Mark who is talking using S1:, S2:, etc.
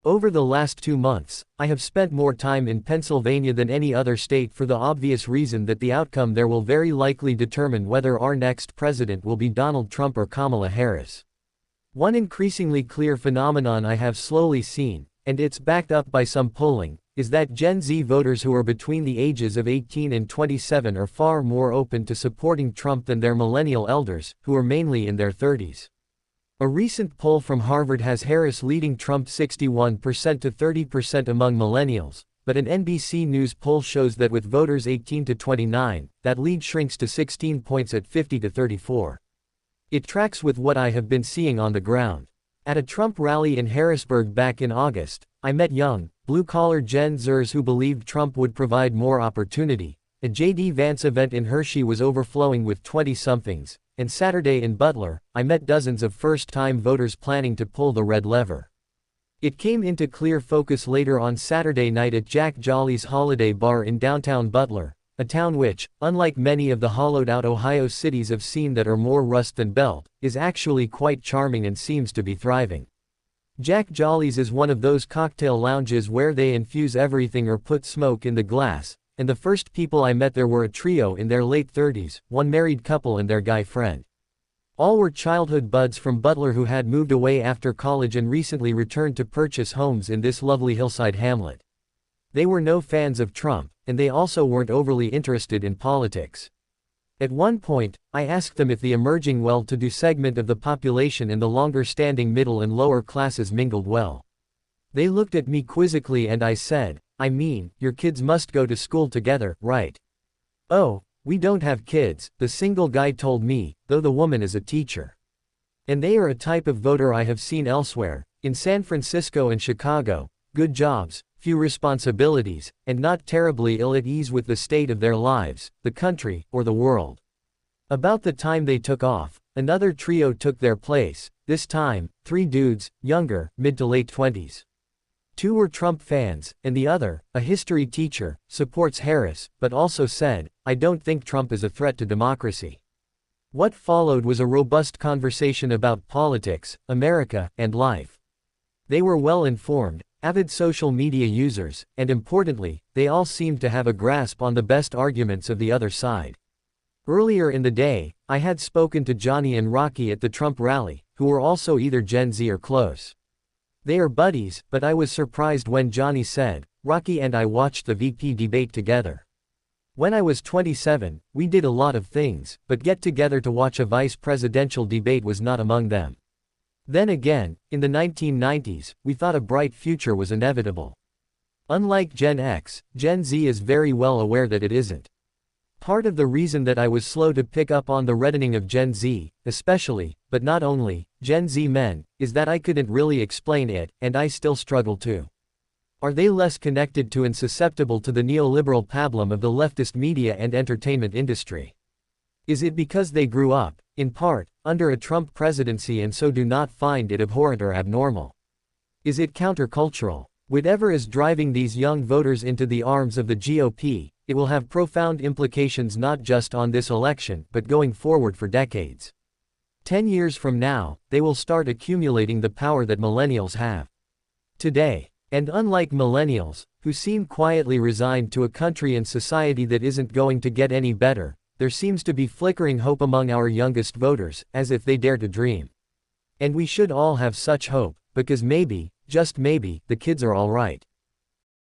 S1: Over the last 2 months, I have spent more time in Pennsylvania than any other state for the obvious reason that the outcome there will very likely determine whether our next president will be Donald Trump or Kamala Harris. One increasingly clear phenomenon I have slowly seen, and it's backed up by some polling, is that Gen Z voters who are between the ages of 18 and 27 are far more open to supporting Trump than their millennial elders, who are mainly in their 30s. A recent poll from Harvard has Harris leading Trump 61% to 30% among millennials, but an NBC News poll shows that with voters 18 to 29, that lead shrinks to 16 points at 50 to 34. It tracks with what I have been seeing on the ground. At a Trump rally in Harrisburg back in August, I met young, blue-collar Gen Zers who believed Trump would provide more opportunity. A J.D. Vance event in Hershey was overflowing with 20-somethings, and Saturday in Butler, I met dozens of first-time voters planning to pull the red lever. It came into clear focus later on Saturday night at Jack Jolly's Holiday Bar in downtown Butler, a town which, unlike many of the hollowed-out Ohio cities I've seen that are more rust than belt, is actually quite charming and seems to be thriving. Jack Jolly's is one of those cocktail lounges where they infuse everything or put smoke in the glass, and the first people I met there were a trio in their late 30s, one married couple and their guy friend. All were childhood buds from Butler who had moved away after college and recently returned to purchase homes in this lovely hillside hamlet. They were no fans of Trump, and they also weren't overly interested in politics. At one point, I asked them if the emerging well-to-do segment of the population and the longer-standing middle and lower classes mingled well. They looked at me quizzically and I said, "I mean, your kids must go to school together, right?" "Oh, we don't have kids," the single guy told me, though the woman is a teacher. And they are a type of voter I have seen elsewhere, in San Francisco and Chicago: good jobs, few responsibilities, and not terribly ill at ease with the state of their lives, the country, or the world. About the time they took off, another trio took their place, this time, 3 dudes, younger, mid to late 20s. 2 were Trump fans, and the other, a history teacher, supports Harris, but also said, "I don't think Trump is a threat to democracy." What followed was a robust conversation about politics, America, and life. They were well informed, avid social media users, and importantly, they all seemed to have a grasp on the best arguments of the other side. Earlier in the day, I had spoken to Johnny and Rocky at the Trump rally, who were also either Gen Z or close. They are buddies, but I was surprised when Johnny said, "Rocky and I watched the VP debate together. When I was 27, we did a lot of things, but get together to watch a vice presidential debate was not among them. Then again, in the 1990s, we thought a bright future was inevitable." Unlike Gen X, Gen Z is very well aware that it isn't. Part of the reason that I was slow to pick up on the reddening of Gen Z, especially, but not only, Gen Z men, is that I couldn't really explain it, and I still struggle to. Are they less connected to and susceptible to the neoliberal pablum of the leftist media and entertainment industry? Is it because they grew up, in part, under a Trump presidency and so do not find it abhorrent or abnormal? Is it countercultural? Whatever is driving these young voters into the arms of the GOP, it will have profound implications not just on this election but going forward for decades. 10 years from now, they will start accumulating the power that millennials have today. And unlike millennials, who seem quietly resigned to a country and society that isn't going to get any better, there seems to be flickering hope among our youngest voters, as if they dare to dream. And we should all have such hope, because maybe, just maybe, the kids are all right.